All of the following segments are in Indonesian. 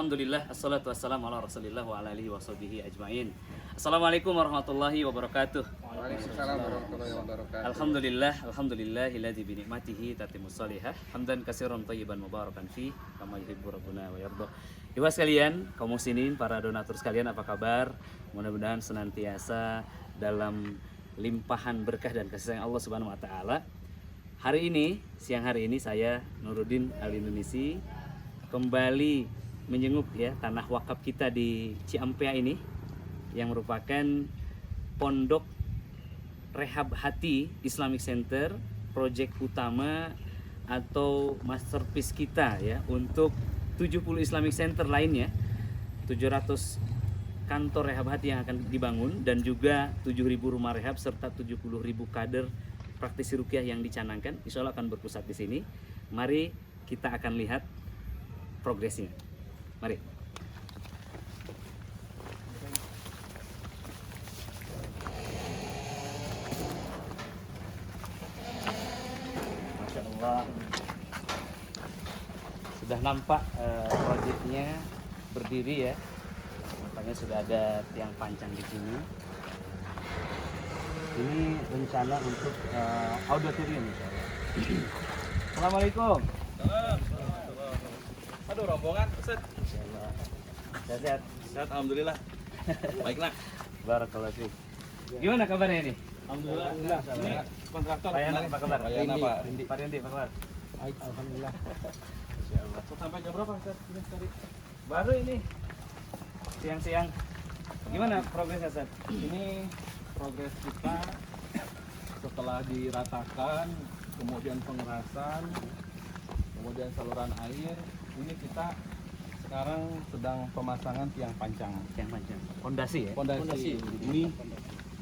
Alhamdulillah, assalatu wassalamu ala rasulillah wa ala alihi wa sahbihi ajma'in. Assalamualaikum warahmatullahi wabarakatuh. Waalaikumsalam warahmatullahi wabarakatuh. Alhamdulillah, alladzi bi ni'matihi tatimmus shalihah. Hamdan katsiran thayyiban mubarakan fi kama yuhibbu rabbuna wa yarda. Ibu sekalian, kaum muslimin, para donatur sekalian, apa kabar? Mudah-mudahan senantiasa dalam limpahan berkah dan kasih sayang Allah Subhanahu wa taala. Hari ini, siang hari ini saya Nuruddin Al-Indonesi kembali menjenguk ya tanah wakaf kita di Ciampea ini yang merupakan pondok rehab hati Islamic Center, proyek utama atau masterpiece kita ya untuk 70 Islamic Center lainnya, 700 kantor rehab hati yang akan dibangun dan juga 7.000 rumah rehab serta 70.000 kader praktisi ruqyah yang dicanangkan, insya Allah akan berpusat di sini. Mari kita akan lihat progresnya. Mari. Masya Allah. Sudah nampak proyeknya berdiri ya. Makanya sudah ada tiang pancang di sini. Ini rencana untuk auditorium misalnya. Assalamualaikum. Aduh, rombongan, Ustaz. Sehat-sehat. Sehat, alhamdulillah. Baiklah. Barakallahu fiik. Gimana kabarnya ini? Alhamdulillah. Ini kontraktor. Pak Yana, apa kabar? Rindi. Pak Rindi, apa kabar? Baik, alhamdulillah. Insyaallah. Sampai jam berapa, Ustaz? Ini tadi. Baru ini siang-siang. Gimana progresnya, Ustaz? Ini progres kita setelah diratakan, kemudian pengerasan, kemudian saluran air. Ini kita sekarang sedang pemasangan tiang pancang. Yang panjang. Fondasi ya? Fondasi. Ini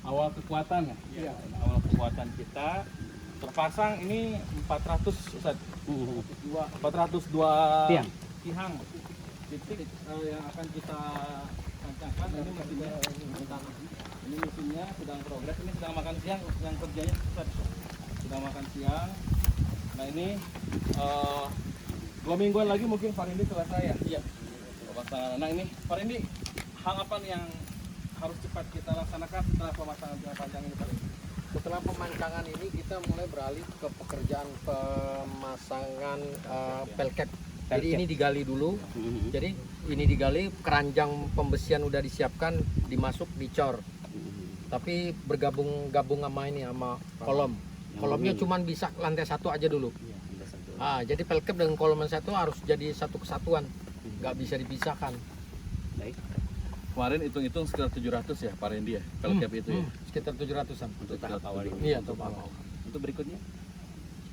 awal kekuatan ya. Iya. Awal kekuatan kita terpasang ini 400 Ustaz. 402 Tiang. Titik yang akan kita pancangkan. Ini mesinnya ini mesinnya sedang progres. Ini sedang makan siang yang kerjanya Ustaz. Sedang makan siang. Nah ini 2 mingguan lagi mungkin Farindi selesai ya. Iya. Pemasangan. Nah ini Farindi, hal apa nih yang harus cepat kita laksanakan setelah pemasangan tiang panjang ini Farindi? Setelah pemancangan ini kita mulai beralih ke pekerjaan pemasangan pelket. Jadi ini digali dulu. Jadi ini digali, keranjang pembesian udah disiapkan, dimasuk, dicor. Tapi bergabung sama ini sama kolom. Kolomnya cuma bisa lantai 1 aja dulu. Jadi pelket dengan kolom 1 harus jadi satu kesatuan, nggak bisa dipisahkan. Baik. Kemarin hitung-hitung sekitar 700 ya Pak Rendi ya, pelket itu ya. Sekitar 700-an. Untuk tahap awal ini. Iya, untuk awal. Untuk berikutnya?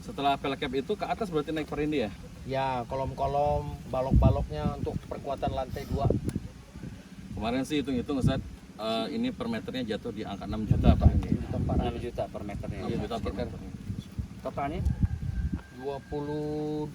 Setelah pelket itu ke atas berarti naik Pak Rendi ya? Ya, kolom-kolom, balok-baloknya untuk perkuatan lantai 2. Kemarin sih hitung-hitung Ustaz, ini per meternya jatuh di angka 6 juta Pak Rendi. 6 juta per meternya. 6 juta per meter. Totalnya 23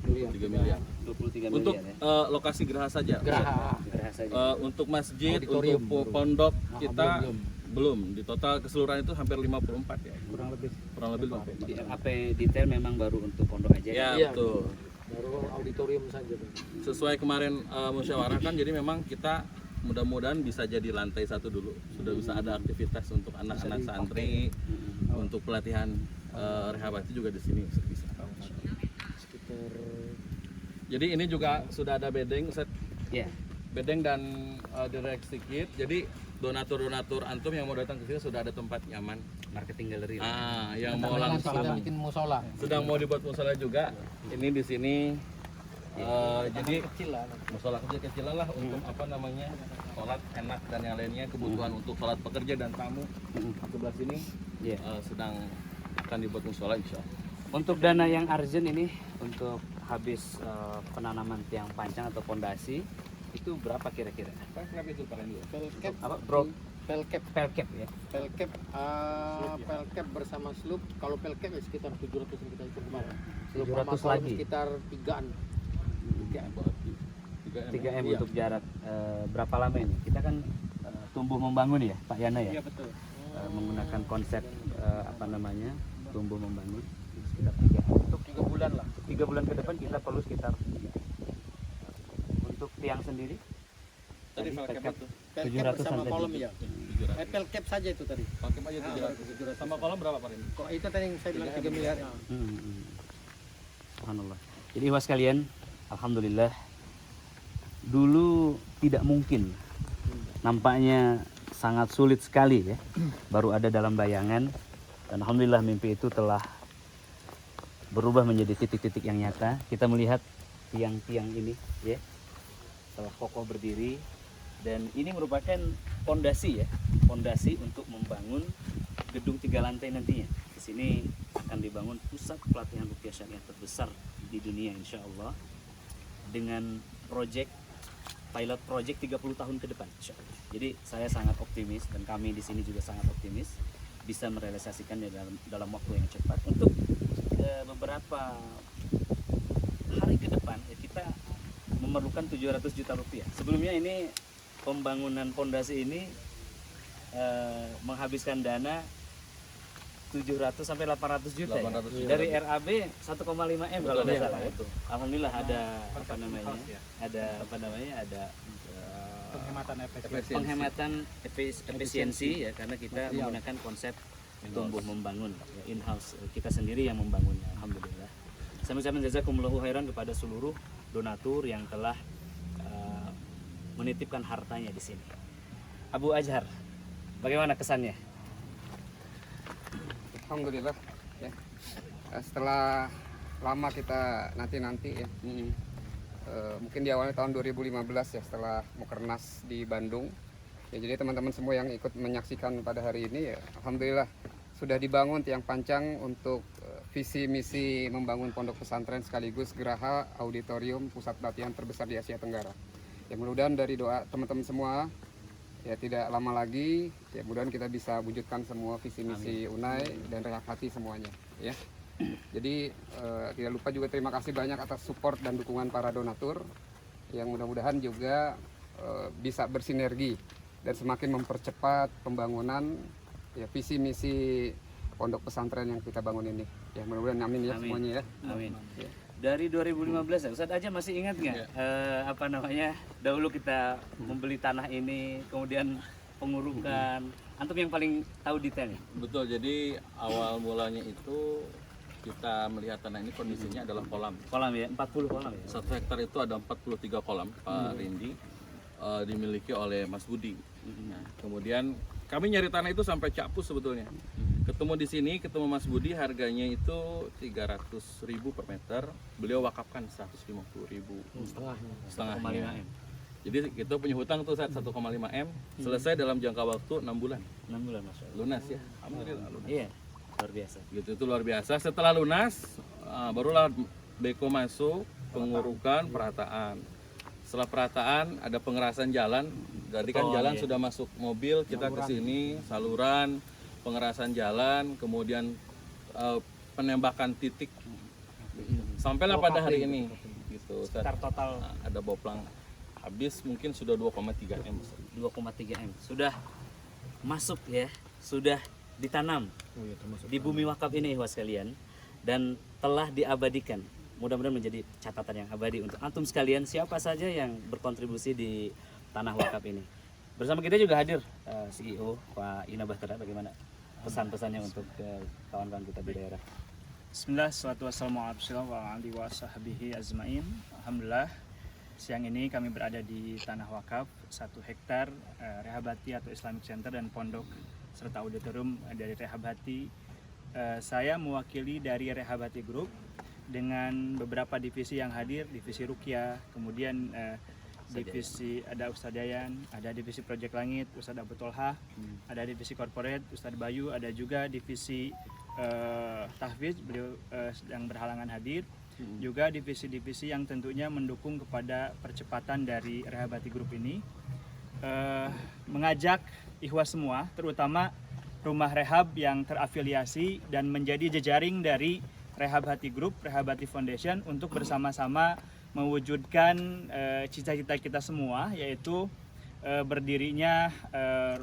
miliar. 3 miliar. 23 Untuk miliar ya. lokasi geraha saja. Geraha. Geraha saja. Untuk masjid, Auditorium. untuk pondok Nah, kita belum. belum. Di total keseluruhan itu hampir 54 ya. Kurang lebih. Kurang lebih 54. Jadi AP detail memang baru untuk pondok aja. Ya, Iya. betul. Baru auditorium saja. Sesuai kemarin musyawarah kan, jadi memang kita mudah-mudahan bisa jadi lantai 1 dulu. Sudah bisa ada aktivitas untuk anak-anak santri, untuk pelatihan rehabilitasi juga di sini bisa. Sekitar Jadi ini juga sudah ada bedeng, Ustaz. Iya. Bedeng dan direct sedikit. Jadi donatur-donatur antum yang mau datang ke sini sudah ada tempat nyaman. Marketing galeri. Yang mau nanti kita langsung bikin musola. sedang mau dibuat musola juga. Ini di sini jadi Kecil lah. musola kecil-kecilan lah untuk apa namanya, sholat enak dan yang lainnya, kebutuhan untuk sholat pekerja dan tamu. Sebelah sini Iya. sedang akan dibuat musola insya Allah. Untuk dana yang urgent ini untuk habis penanaman tiang pancang atau pondasi itu berapa kira-kira? Kenapa itu Pak Rendi? Pelkep Apa bro? pelkep Pelkep ya. pelkep pelkep bersama slup. Kalau pelkep ya sekitar 700 yang kita hitung kemarin. Slup 700 sama kolom lagi? sekitar 3-an. 3 M Iya. untuk jarak berapa lama ini? Kita kan tumbuh membangun ya Pak Yana ya. Iya betul. Menggunakan konsep apa namanya tumbuh membangun sekitar 3 M. Untuk 3 bulan lah. 3 bulan ke depan kita perlu sekitar untuk tiang sendiri? Tadi Tadi pelkep itu. Pelkep 700 sama tadi. kolom ya. 700. Pelkep saja itu tadi. Pelkep aja 700. Sama kolom berapa Pak Rini? Kok itu tadi yang saya bilang 3 miliar. Subhanallah. Jadi ikhwas sekalian, alhamdulillah dulu tidak mungkin. Nampaknya sangat sulit sekali ya. Baru ada dalam bayangan dan alhamdulillah mimpi itu telah berubah menjadi titik-titik yang nyata. Kita melihat tiang-tiang ini ya. Telah kokoh berdiri dan ini merupakan fondasi ya. Fondasi untuk membangun gedung 3 lantai nantinya. Di sini akan dibangun pusat pelatihan ruqyah syariah terbesar di dunia insya Allah dengan pilot project 30 tahun ke depan insya Allah. Jadi saya sangat optimis dan kami di sini juga sangat optimis bisa merealisasikannya dalam waktu yang cepat. Untuk beberapa hari ke depan ya, kita memerlukan 700 juta rupiah. Sebelumnya ini pembangunan fondasi ini menghabiskan dana 700 sampai 800 juta 800 ya. juta. Dari RAB 1,5 M kalau tidak salah itu. Alhamdulillah ada apa namanya? Ada penghematan efisiensi ya karena kita menggunakan konsep tumbuh membangun ya, in-house kita sendiri yang membangunnya. Alhamdulillah. Saya mengucapkan jazakumullahu khairan kepada seluruh donatur yang telah menitipkan hartanya di sini. Abu Azhar, bagaimana kesannya? Alhamdulillah ya. Setelah lama kita nanti ya. Mungkin di awalnya tahun 2015 ya setelah Mukernas di Bandung. Ya jadi teman-teman semua yang ikut menyaksikan pada hari ini ya alhamdulillah sudah dibangun tiang pancang untuk visi misi membangun pondok pesantren sekaligus geraha auditorium pusat pelatihan terbesar di Asia Tenggara. Ya mudah-mudahan dari doa teman-teman semua ya tidak lama lagi ya mudah-mudahan kita bisa wujudkan semua visi misi UNAI dan Rehab Hati semuanya ya. Jadi tidak lupa juga terima kasih banyak atas support dan dukungan para donatur yang mudah-mudahan juga bisa bersinergi dan semakin mempercepat pembangunan ya visi misi pondok pesantren yang kita bangun ini ya mudah-mudahan amin ya semuanya ya. Amin. Ya. Dari 2015 ya, Ustadz aja masih ingat nggak apa namanya dahulu kita membeli tanah ini kemudian pengurukan antum yang paling tahu detailnya. Betul, jadi awal mulanya itu kita melihat tanah ini kondisinya adalah kolam. Kolam ya, 40 kolam ya. 1 hektar itu ada 43 kolam Pak Rindi, dimiliki oleh Mas Budi. Nah, kemudian kami nyari tanah itu sampai Cakpus sebetulnya. Ketemu di sini, ketemu Mas Budi, harganya itu 300.000 per meter. Beliau wakafkan 150.000 setengahnya. Jadi kita punya hutang tuh saat 1,5 M, selesai dalam jangka waktu 6 bulan. 6 bulan Mas. Lunas ya. Alhamdulillah lunas. Iya, luar biasa. Gitu itu luar biasa. Setelah lunas, barulah Beko masuk, pengurukan, perataan. Setelah perataan ada pengerasan jalan. Jadi kan jalan sudah masuk mobil, kita ke sini saluran, pengerasan jalan, kemudian penembakan titik. Sampailah pada hari ini. Gitu. Sekitar total Ada boplang habis mungkin sudah 2,3 M. 2,3 M. Sudah masuk ya, sudah ditanam di bumi wakaf ini ikhwas sekalian dan telah diabadikan. Mudah-mudahan menjadi catatan yang abadi untuk antum sekalian siapa saja yang berkontribusi di tanah wakaf ini. Bersama kita juga hadir CEO Pak Ina Bahtera. Bagaimana pesan-pesannya untuk kawan-kawan kita di daerah? Bismillah, salatu wassalamu ala alihi wa sahbihi azmain. Alhamdulillah, siang ini kami berada di tanah wakaf 1 hektar Rehab Hati atau Islamic Center dan pondok serta auditorium dari Rehab Hati. Saya mewakili dari Rehab Hati Group dengan beberapa divisi yang hadir, divisi Ruqyah, kemudian divisi ada Ustadz Dayan, ada divisi Project Langit, Ustadz Abu Tolha, ada divisi Corporate, Ustadz Bayu, ada juga divisi Tahfiz, beliau sedang berhalangan hadir, juga divisi-divisi yang tentunya mendukung kepada percepatan dari Rehab Hati Group ini, mengajak ikhwas semua, terutama rumah rehab yang terafiliasi dan menjadi jejaring dari Rehab Hati Group, Rehab Hati Foundation untuk bersama-sama mewujudkan cita-cita kita semua, yaitu berdirinya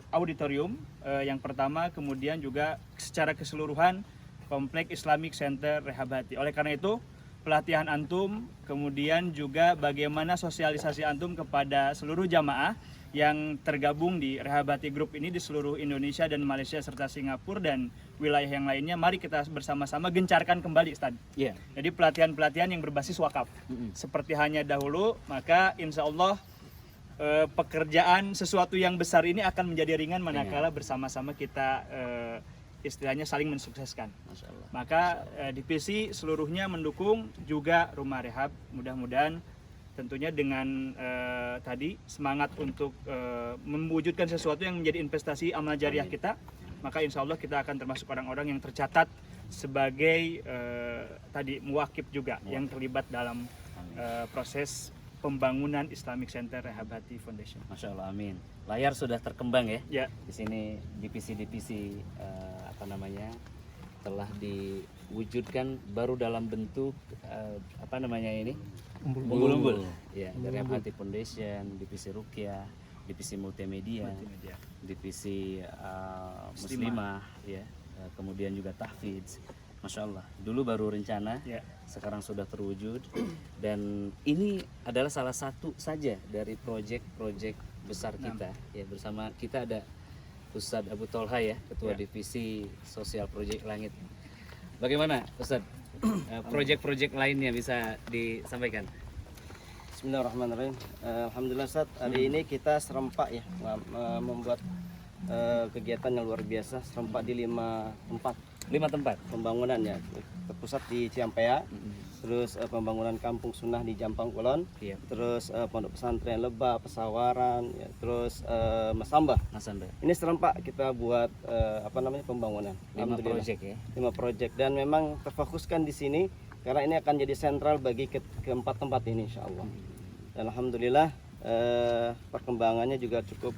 auditorium yang pertama, kemudian juga secara keseluruhan Komplek Islamic Center Rehab Hati. Oleh karena itu pelatihan antum, kemudian juga bagaimana sosialisasi antum kepada seluruh jamaah yang tergabung di Rehabati Group ini di seluruh Indonesia dan Malaysia serta Singapura dan wilayah yang lainnya. Mari kita bersama-sama gencarkan kembali, Ustaz. Iya. Jadi pelatihan-pelatihan yang berbasis wakaf. Seperti hanya dahulu, maka insya Allah pekerjaan sesuatu yang besar ini akan menjadi ringan manakala bersama-sama kita istilahnya saling mensukseskan. Masya Allah. Maka divisi seluruhnya mendukung juga rumah rehab. Mudah-mudahan tentunya dengan tadi semangat untuk mewujudkan sesuatu yang menjadi investasi amal jariah kita, maka insya Allah kita akan termasuk orang-orang yang tercatat sebagai tadi muwakif juga yang terlibat dalam proses pembangunan Islamic Center Rehabati Foundation. Masya Allah, amin. Layar sudah terkembang ya. Ya. Di sini divisi-divisi telah diwujudkan baru dalam bentuk umbul-umbul. Ya, dari Rehabati Foundation, divisi Ruqyah, divisi multimedia, divisi muslimah, ya, kemudian juga tahfidz. Masya Allah, dulu baru rencana, sekarang sudah terwujud, dan ini adalah salah satu saja dari proyek-proyek besar kita. Ya, bersama kita ada Ustadz Abu Tolha ya, Ketua Divisi Sosial Proyek Langit. Bagaimana Ustadz, proyek-proyek lainnya bisa disampaikan? Bismillahirrahmanirrahim. Alhamdulillah Ustaz, hari ini kita serempak ya membuat kegiatan yang luar biasa, serempak di 5 tempat pembangunan ya, terpusat di Ciampea, terus pembangunan kampung sunnah di Jampang Kulon, terus pondok pesantren Lebah, Pesawaran, ya, terus Masamba. Ini serempak kita buat pembangunan. 5 proyek ya. 5 proyek, dan memang terfokuskan di sini karena ini akan jadi sentral bagi keempat tempat ini insya Allah. Dan alhamdulillah perkembangannya juga cukup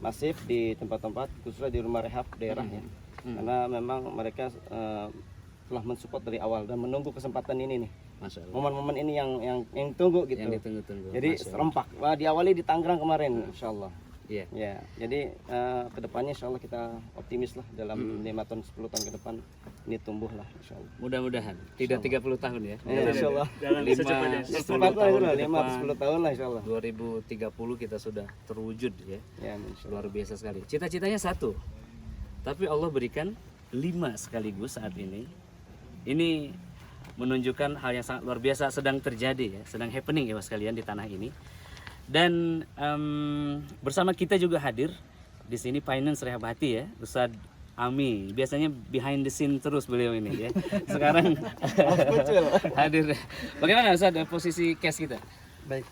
masif di tempat-tempat, khususnya di rumah rehab daerah ya. Karena memang mereka telah mensupport dari awal dan menunggu kesempatan ini nih. Momen-momen ini yang tunggu gitu. Yang ditunggu-tunggu. Jadi serempak. Wah, diawali di Tangerang kemarin insya Allah. Iya. Ya, jadi kedepannya insya Allah kita optimis lah dalam 5 tahun 10 tahun ke depan ini tumbuh lah insya Allah. Mudah-mudahan tidak 30 tahun ya. Insya Allah. Dalam 5 10 tahun lah insya Allah. 2030 kita sudah terwujud ya. Ya, insya Allah. Luar biasa sekali. Cita-citanya 1, tapi Allah berikan 5 sekaligus saat ini. Ini menunjukkan hal yang sangat luar biasa sedang terjadi ya, sedang happening ya Mas kalian di tanah ini. Dan bersama kita juga hadir di sini Finance Rehabati ya, Ustadz Ami. Biasanya behind the scene terus beliau ini ya. Sekarang hadir. Bagaimana Ustadz posisi cash kita? Baik.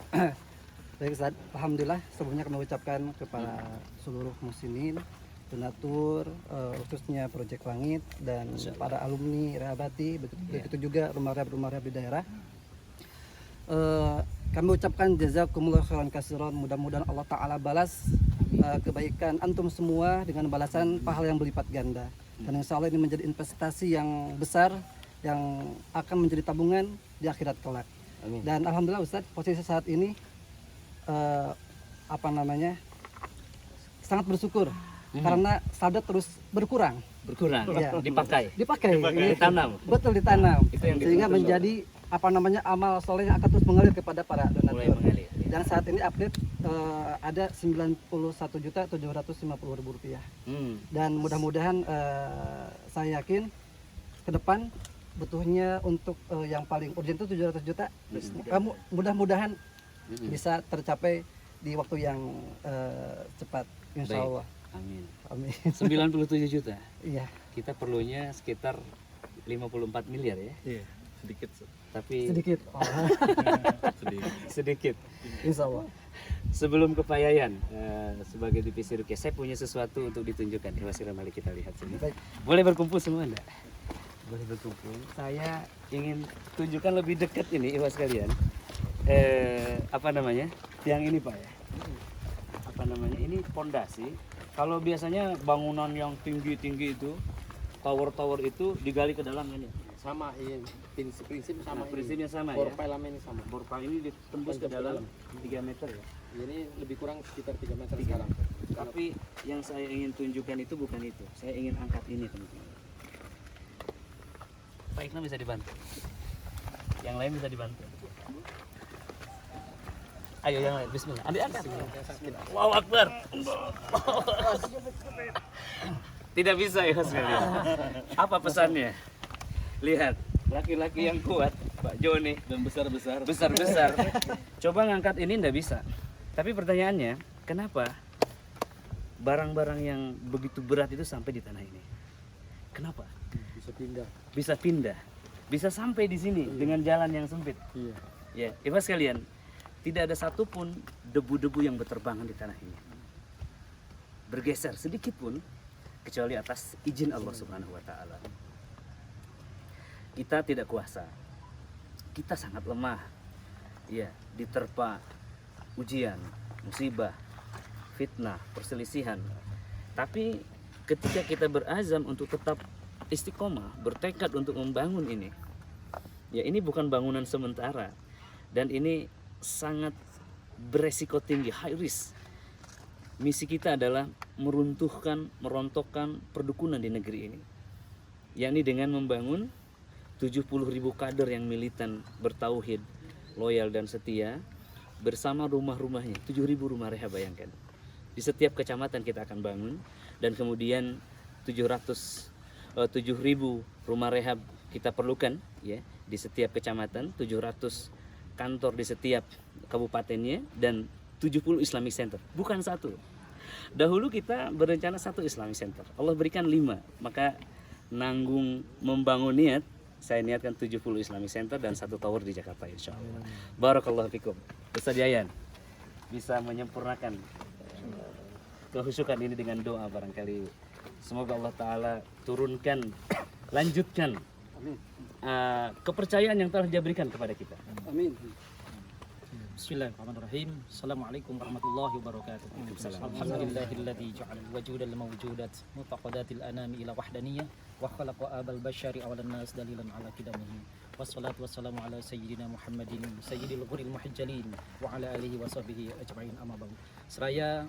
Baik Ustaz, alhamdulillah sebelumnya kami ucapkan kepada seluruh muslimin, donatur, khususnya Proyek Langit dan para alumni Rehabati, begitu juga rumah rehab di daerah. Kami ucapkan jazakumullah khairan katsiran, mudah-mudahan Allah Ta'ala balas kebaikan antum semua dengan balasan pahala yang berlipat ganda. Dan insya Allah ini menjadi investasi yang besar yang akan menjadi tabungan di akhirat kelak. Amin. Dan alhamdulillah Ustaz, posisi saat ini sangat bersyukur karena saldo terus berkurang. Ya. Dipakai. Ditanam. Betul, ditanam. Sehingga menjadi amal soleh yang akan terus mengalir kepada para donatur. Dan saat ini update ada Rp91.750.000. Dan mudah-mudahan saya yakin ke depan butuhnya untuk yang paling urgent itu 700 juta. Mudah-mudahan bisa tercapai di waktu yang cepat, insya Allah. Amin. Amin. 97 juta. Iya. Kita perlunya sekitar 54 miliar ya. Iya, sedikit. Tapi Sedikit. sedikit. Insya Allah. Sebelum ke Pak Yayan sebagai divisi Ruqyah, saya punya sesuatu untuk ditunjukkan. Mari kita lihat sini. Baik. Boleh berkumpul semua enggak? Boleh berkumpul. Saya ingin tunjukkan lebih dekat ini, Ibu sekalian. Tiang ini Pak ya. Ini pondasi. Kalau biasanya bangunan yang tinggi-tinggi itu, tower-tower itu digali ke dalam ini. Sama ini prinsip sama ini. Prinsipnya sama Bor ya. pile ini sama. Bor pile ini ditembus ke dalam 3 meter ya. Ini lebih kurang sekitar 3 meter sekarang. Tapi yang saya ingin tunjukkan itu bukan itu. Saya ingin angkat ini teman-teman. Pak Ikna bisa dibantu. Yang lain bisa dibantu. Ayo yang lain, bismillah. Andi angkat. Wow, Akbar. Tidak bisa ya sekalian. Apa pesannya? Lihat, laki-laki yang kuat, Pak Joni, Dan besar-besar. besar-besar. Coba ngangkat ini ndak bisa. Tapi pertanyaannya, kenapa barang-barang yang begitu berat itu sampai di tanah ini? Kenapa? Bisa pindah. Bisa pindah, bisa sampai di sini dengan jalan yang sempit. Iya. Ya, ibu sekalian, tidak ada satupun debu-debu yang berterbangan di tanah ini. Bergeser sedikit pun, kecuali atas izin Allah Subhanahu wa Ta'ala. Kita tidak kuasa, kita sangat lemah. Ya, diterpa ujian, musibah, fitnah, perselisihan. Tapi ketika kita berazam untuk tetap istiqomah, bertekad untuk membangun ini, ya ini bukan bangunan sementara, dan ini sangat beresiko tinggi, high risk. Misi kita adalah meruntuhkan, merontokkan perdukunan di negeri ini, yakni dengan membangun 70.000 kader yang militan, bertauhid, loyal dan setia, bersama rumah-rumahnya, 7.000 rumah rehab, bayangkan. Di setiap kecamatan kita akan bangun, dan kemudian 7.000 rumah rehab kita perlukan ya di setiap kecamatan, 700 kantor di setiap kabupatennya, dan 70 Islamic Center, bukan satu. Dahulu kita berencana 1 Islamic Center, Allah berikan 5, maka nanggung membangun niat, saya niatkan 70 Islamic Center dan 1 tower di Jakarta insya Allah. Barakallahu fikum. Ustaz Yayan bisa menyempurnakan kehusukan ini dengan doa barangkali. Semoga Allah Ta'ala turunkan, lanjutkan kepercayaan yang telah Dia berikan kepada kita. Amin. Bismillahirrahmanirrahim. Assalamualaikum warahmatullahi wabarakatuh. Alhamdulillahilladzi ja'ala al-wujudal mawjudat mutaqadatil anami ila wahdaniyah wa khalaqa abal bashari awalan nas dalilan ala kidamihi. Wassalatu wassalamu ala sayyidina Muhammadin sayyidil ghuril muhajjalin wa ala alihi wa sahbihi ajma'in, amma ba'du. Seraya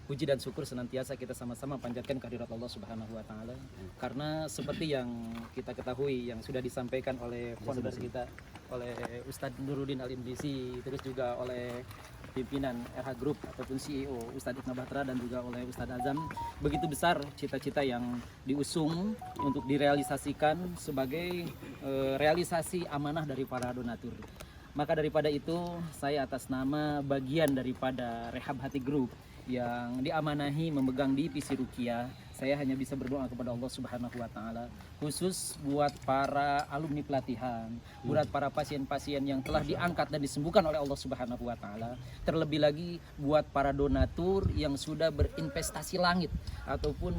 puji dan syukur senantiasa kita sama-sama panjatkan kehadirat Allah Subhanahu wa Ta'ala, karena seperti yang kita ketahui, yang sudah disampaikan oleh founder kita, oleh Ustadz Nuruddin Al-Indrisi, terus juga oleh pimpinan RH Group ataupun CEO Ustadz Ibn Batra, dan juga oleh Ustadz Azam, begitu besar cita-cita yang diusung untuk direalisasikan sebagai realisasi amanah dari para donatur. Maka daripada itu, saya atas nama bagian daripada Rehab Hati Group yang diamanahi memegang divisi Ruqyah, saya hanya bisa berdoa kepada Allah Subhanahu wa Ta'ala, khusus buat para alumni pelatihan, buat para pasien-pasien yang telah diangkat dan disembuhkan oleh Allah Subhanahu wa Ta'ala, terlebih lagi buat para donatur yang sudah berinvestasi langit ataupun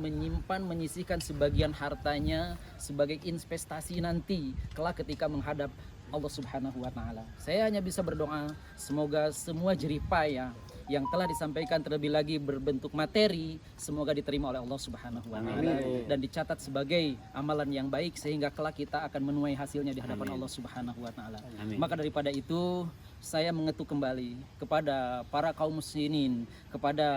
menyisihkan sebagian hartanya sebagai investasi nanti kelak ketika menghadap Allah Subhanahu wa Ta'ala. Saya hanya bisa berdoa semoga semua jeripaya yang telah disampaikan terlebih lagi berbentuk materi semoga diterima oleh Allah Subhanahu wa Ta'ala dan dicatat sebagai amalan yang baik sehingga kelak kita akan menuai hasilnya di hadapan Allah Subhanahu wa Ta'ala. Maka daripada itu saya mengetuk kembali kepada para kaum muslimin, kepada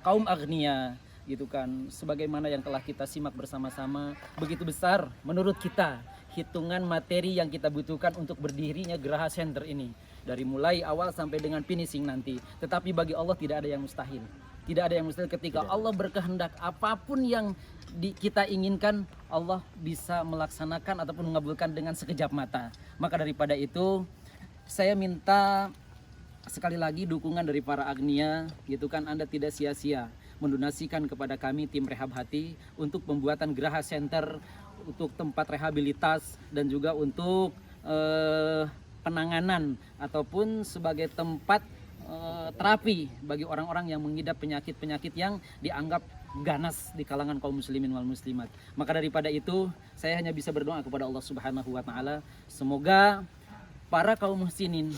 kaum agnia gitu kan, sebagaimana yang telah kita simak bersama-sama, begitu besar menurut kita hitungan materi yang kita butuhkan untuk berdirinya Geraha Center ini, dari mulai awal sampai dengan finishing nanti. Tetapi bagi Allah tidak ada yang mustahil. Tidak ada yang mustahil ketika Allah berkehendak, apapun yang kita inginkan Allah bisa melaksanakan ataupun mengabulkan dengan sekejap mata. Maka daripada itu saya minta sekali lagi dukungan dari para agnia gitu kan, Anda tidak sia-sia mendonasikan kepada kami tim Rehab Hati untuk pembuatan Geraha Center, untuk tempat rehabilitas dan juga untuk penanganan ataupun sebagai tempat terapi bagi orang-orang yang mengidap penyakit-penyakit yang dianggap ganas di kalangan kaum muslimin wal muslimat. Maka daripada itu saya hanya bisa berdoa kepada Allah Subhanahu wa Ta'ala, semoga para kaum muslimin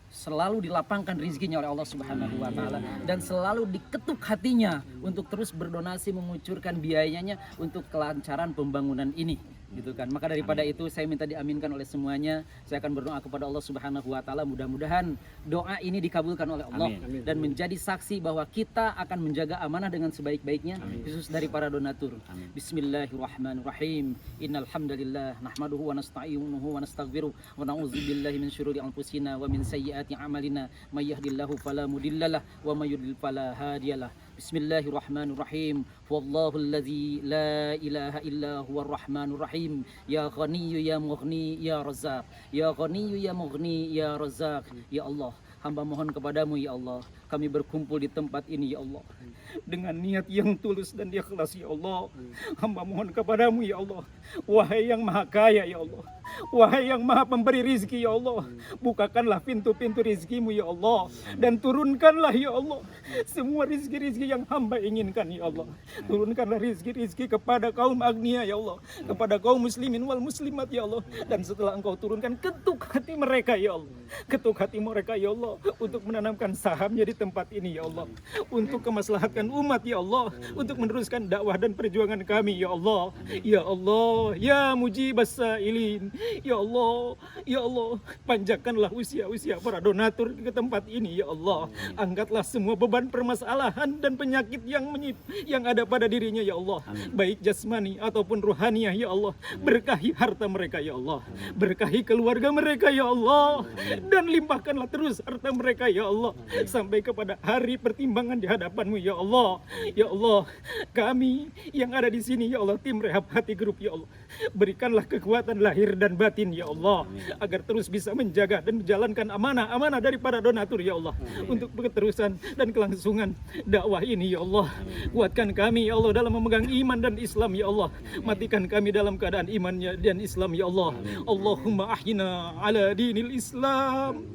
selalu dilapangkan rezekinya oleh Allah Subhanahu wa Ta'ala dan selalu diketuk hatinya untuk terus berdonasi mengucurkan biayanya untuk kelancaran pembangunan ini. gitu kan. Maka daripada itu saya minta diaminkan oleh semuanya. Saya akan berdoa kepada Allah Subhanahu wa taala, mudah-mudahan doa ini dikabulkan oleh Allah dan menjadi saksi bahwa kita akan menjaga amanah dengan sebaik-baiknya, khusus dari para donatur. Bismillahirrahmanirrahim. Innal hamdalillah nahmaduhu wa nasta'inuhu wa nastaghfiruh wa na'udzu billahi min syururi anfusina wa min sayyiati a'malina may yahdihillahu fala mudhillalah wa may yudlil fala hadiyalah. Bismillahirrahmanirrahim. Wallahu alladzi la ilaha illa huwar rahmanur rahim. Ya Ghaniyyu ya Mughni ya Razzaq. Ya Ghaniyyu ya Mughni ya Razzaq. Ya Allah, hamba mohon kepadamu ya Allah, kami berkumpul di tempat ini ya Allah dengan niat yang tulus dan ikhlas ya Allah. Hamba mohon kepadamu ya Allah, wahai yang maha kaya ya Allah, wahai yang maha pemberi rizki ya Allah, bukakanlah pintu-pintu rizkimu ya Allah, dan turunkanlah ya Allah semua rizki-rizki yang hamba inginkan ya Allah. Turunkanlah rizki-rizki kepada kaum agnia ya Allah, kepada kaum muslimin wal muslimat ya Allah. Dan setelah engkau turunkan, ketuk hati mereka ya Allah, ketuk hati mereka ya Allah untuk menanamkan sahamnya di tempat ini ya Allah, untuk kemaslahatan umat ya Allah, untuk meneruskan dakwah dan perjuangan kami ya Allah. Ya Allah, ya mujibas sailin, ya Allah, ya Allah, panjangkanlah usia-usia para donatur ke tempat ini ya Allah. Angkatlah semua beban permasalahan dan penyakit yang ada pada dirinya ya Allah, baik jasmani ataupun ruhaniah ya Allah. Berkahi harta mereka ya Allah, berkahi keluarga mereka ya Allah, dan limpahkanlah terus harta mereka ya Allah sampai kepada hari pertimbangan di hadapanmu ya Allah. Ya Allah, kami yang ada di sini ya Allah, tim Rehab Hati Group ya Allah, berikanlah kekuatan lahir dan batin ya Allah, agar terus bisa menjaga dan menjalankan amanah-amanah dari para donatur ya Allah, untuk keterusan dan kelangsungan dakwah ini ya Allah. Kuatkan kami ya Allah dalam memegang iman dan Islam ya Allah, matikan kami dalam keadaan imannya dan Islam ya Allah. Allahumma ahyina ala dinil Islam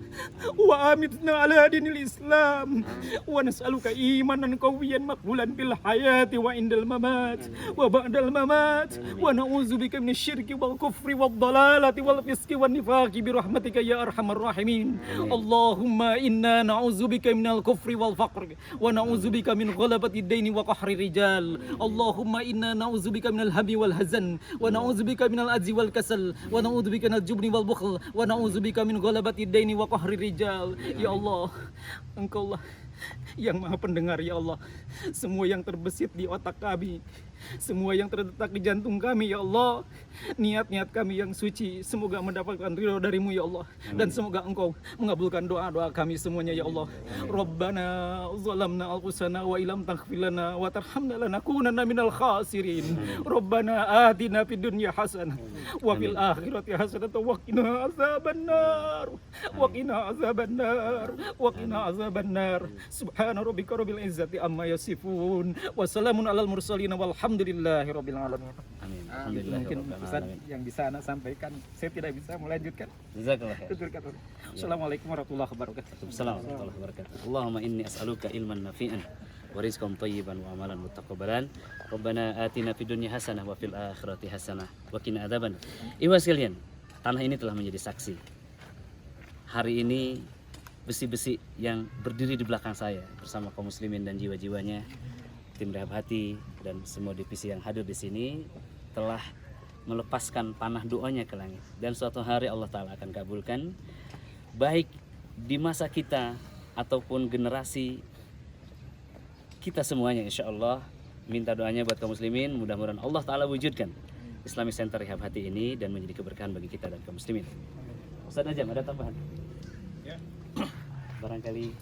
wa amitna ala dinil Islam wa nas'aluka imanan qawiyan maqbulan bil hayati wa indal mamat wa ba'dal mamat wa na'udzubika minasyirki wal kufri wad dalalati wal fisqi wan nifaqi bi rahmatika ya arhamar rahimin. Allahumma inna na'udzubika minal kufri wal faqr wa na'udzubika min ghalabati ad-daini wa qahri rijal. Allahumma inna na'udzubika minal hammi wal hazan wa na'udzubika minal ajzi wal kasal wa na'udzubika minal jubni wal bukhl wa na'udzubika min ghalabati ad-daini wa qahri rijal. Ya Allah, Engkaulah yang maha pendengar ya Allah, semua yang terbesit di otak kami, semua yang terdetak di jantung kami ya Allah, niat-niat kami yang suci semoga mendapatkan ridho darimu ya Allah. Dan semoga Engkau mengabulkan doa-doa kami semuanya ya Allah. Rabbana zalamna anfusana wa illam taghfir lana wa tarhamna lanakunanna minal khasirin. Rabbana atina fid dunya hasanah wa fil akhirati hasanah wa qina azabannar wa qina azabannar wa qina azabannar. Subhana rabbika rabbil izzati amma yasifun wa salamun alal mursalin walhamdulillahi rabbil alamin. Amin. Mungkin Ustaz yang bisa anak sampaikan, saya tidak bisa melanjutkan. Jazakallah khair. Assalamualaikum warahmatullahi wabarakatuh. Assalamualaikum warahmatullahi wabarakatuh. Allahumma inni as'aluka ilman nafi'an wa rizqan thayyiban wa amalan muttaqabbalan. Rabbana atina fid dunya hasanah wa fil akhirati hasanah wa qina adzaban. Ibu sekalian, tanah ini telah menjadi saksi. Hari ini besi-besi yang berdiri di belakang saya bersama kaum muslimin dan jiwa-jiwanya, tim Rehab Hati dan semua divisi yang hadir di sini telah melepaskan panah doanya ke langit, dan suatu hari Allah Ta'ala akan kabulkan, baik di masa kita ataupun generasi kita semuanya. Insya Allah minta doanya buat kaum muslimin, mudah-mudahan Allah Ta'ala wujudkan Islamic Center Rehab Hati ini dan menjadi keberkahan bagi kita dan kaum muslimin. Ustaz Najam, ada tambahan? Ya. Barangkali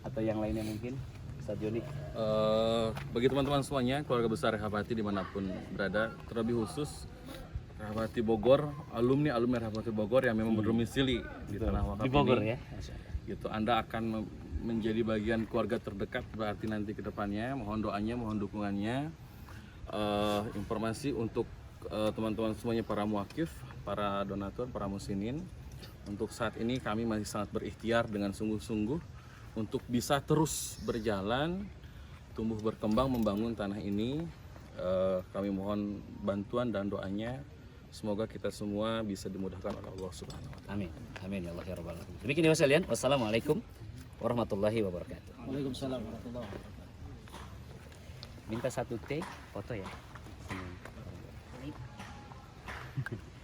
atau yang lainnya mungkin, Ustaz Joni. Bagi teman-teman semuanya, keluarga besar Rehab Hati dimanapun berada, terlebih khusus Rehab Hati Bogor, alumni Rehab Hati Bogor yang memang berdomisili di tanah wakaf Di Bogor ini, ya. gitu. Anda akan menjadi bagian keluarga terdekat berarti nanti ke depannya. Mohon doanya, mohon dukungannya. Informasi untuk teman-teman semuanya, para muakif, para donatur, para muslimin. Untuk saat ini kami masih sangat berikhtiar dengan sungguh-sungguh untuk bisa terus berjalan, tumbuh berkembang, membangun tanah ini. Kami mohon bantuan dan doanya. Semoga kita semua bisa dimudahkan oleh Allah Subhanahu wa taala. Amin. Amin ya Allah ya rabbal alamin. Demikian ya sekalian. Wassalamualaikum warahmatullahi wabarakatuh. Waalaikumsalam warahmatullahi wabarakatuh. Minta satu T foto ya.